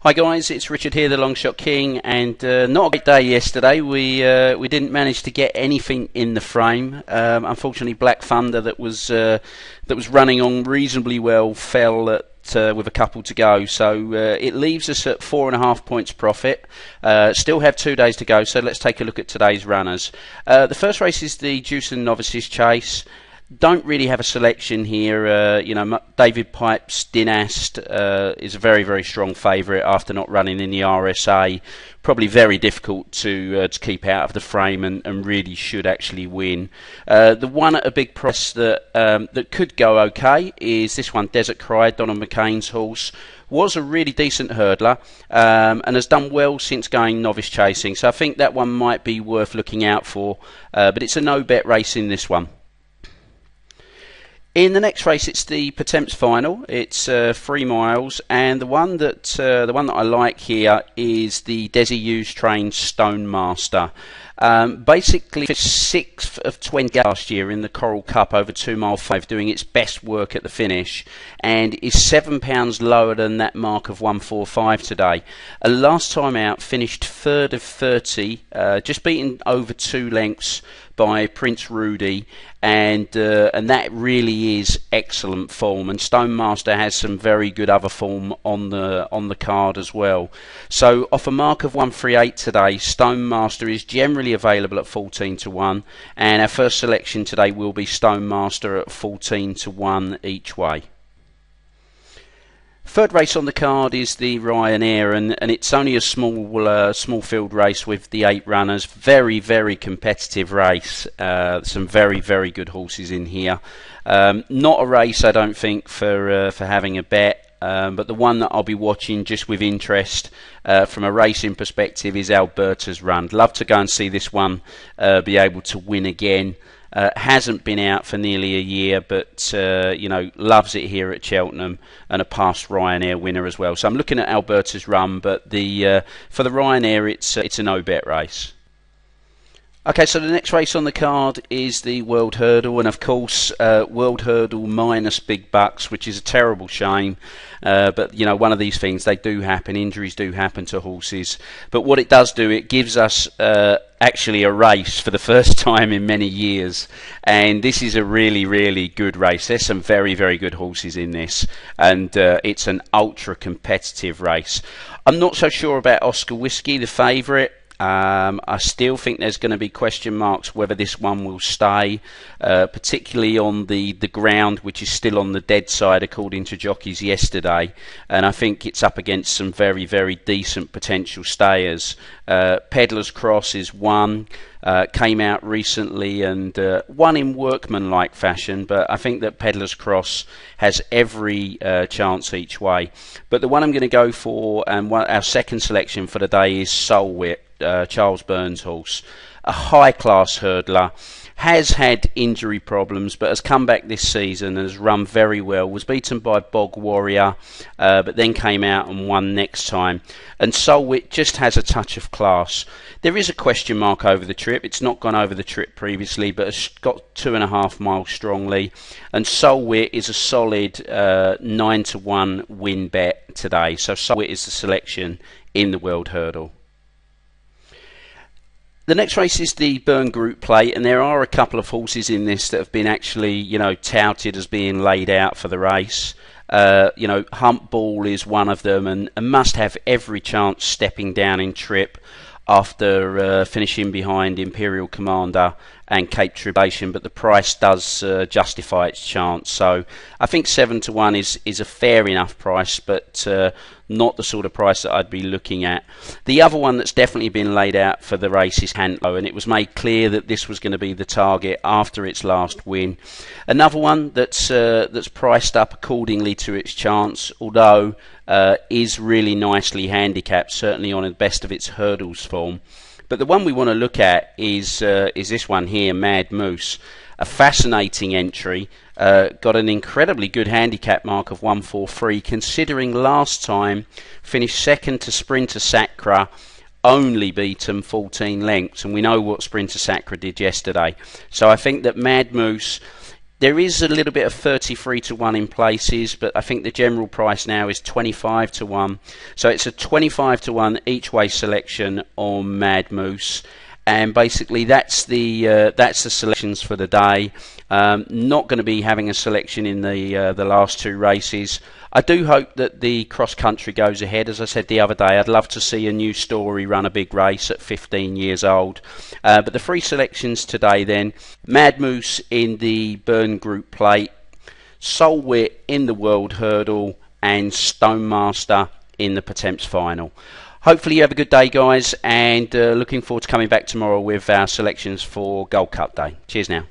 Hi guys, it's Richard here, the Long Shot King, and not a great day yesterday. We didn't manage to get anything in the frame. Unfortunately, Black Thunder that was running on reasonably well fell with a couple to go, so it leaves us at 4.5 points profit. Still have 2 days to go, so let's take a look at today's runners. The first race is the Cheltenham Novices Chase. Don't really have a selection here. David Pipe's Dynast is a very, very strong favourite after not running in the RSA. Probably very difficult to keep out of the frame and really should actually win. The one at a big price that could go okay is this one, Desert Cry, Donald McCain's horse. Was a really decent hurdler and has done well since going novice chasing. So I think that one might be worth looking out for. But it's a no-bet race in this one. In the next race, it's the Pertemps Final. It's 3 miles, and the one that I like here is the Desi Hughes trained Stone Master. Basically, 6th of 20 last year in the Coral Cup over 2 mile 5, doing its best work at the finish, and is £7 lower than that mark of 145 today. Last time out, finished 3rd of 30, just beaten over 2 lengths by Prince Rudy, and that really is excellent form. And Stone Master has some very good other form on the card as well. So off a mark of 138 today, Stone Master is generally available at 14 to 1, and our first selection today will be Stone Master at 14 to 1 each way. Third race on the card is the Ryanair, and it's only a small field race with the 8 runners. Very, very competitive race. Some very, very good horses in here. Not a race, I don't think, for having a bet. But the one that I'll be watching just with interest from a racing perspective is Alberta's Run. Love to go and see this one be able to win again. Hasn't been out for nearly a year, but loves it here at Cheltenham, and a past Ryanair winner as well. So I'm looking at Alberta's Run, but for the Ryanair, it's a no-bet race. Okay, so the next race on the card is the World Hurdle, and of course, World Hurdle minus big bucks, which is a terrible shame. But one of these things, they do happen. Injuries do happen to horses. But what it does do, it gives us actually a race for the first time in many years, and this is a really, really good race. There's some very, very good horses in this, and it's an ultra competitive race. I'm not so sure about Oscar Whiskey, the favourite. I still think there's going to be question marks whether this one will stay, particularly on the ground, which is still on the dead side according to jockeys yesterday, and I think it's up against some very, very decent potential stayers. Pedlar's Cross is one, came out recently and won in workmanlike fashion, but I think that Pedlar's Cross has every chance each way. But the one I'm going to go for, and our second selection for the day, is Solwit, Charles Burns' horse. A high-class hurdler, has had injury problems, but has come back this season and has run very well. Was beaten by Bog Warrior, but then came out and won next time. And Solwit just has a touch of class. There is a question mark over the trip. It's not gone over the trip previously, but it's got 2.5 miles strongly. And Solwit is a solid 9 to 1 win bet today. So Solwit is the selection in the World Hurdle. The next race is the Burn Group Plate, and there are a couple of horses in this that have been actually, touted as being laid out for the race. Hump Ball is one of them, and must have every chance stepping down in trip after finishing behind Imperial Commander and Cape Tribulation, but the price does justify its chance. So I think 7 to 1 is a fair enough price, but not the sort of price that I'd be looking at. The other one that's definitely been laid out for the race is Hantlow, and it was made clear that this was going to be the target after its last win. Another one that's priced up accordingly to its chance, although is really nicely handicapped, certainly on the best of its hurdles form. But the one we want to look at is this one here, Mad Moose. A fascinating entry, got an incredibly good handicap mark of 143, considering last time finished second to Sprinter Sacra, only beaten 14 lengths, and we know what Sprinter Sacra did yesterday. So I think that Mad Moose, There is a little bit of 33 to 1 in places, but I think the general price now is 25 to 1. So it's a 25 to 1 each way selection on Mad Moose. And basically that's the selections for the day. Not going to be having a selection in the last two races. I do hope that the cross country goes ahead. As I said the other day, I'd love to see a new Story run a big race at 15 years old. But the three selections today then: Mad Moose in the Burn Group Plate, Solwit in the World Hurdle, and Stonemaster in the Pertemps Final. Hopefully you have a good day, guys, and looking forward to coming back tomorrow with our selections for Gold Cup Day. Cheers now.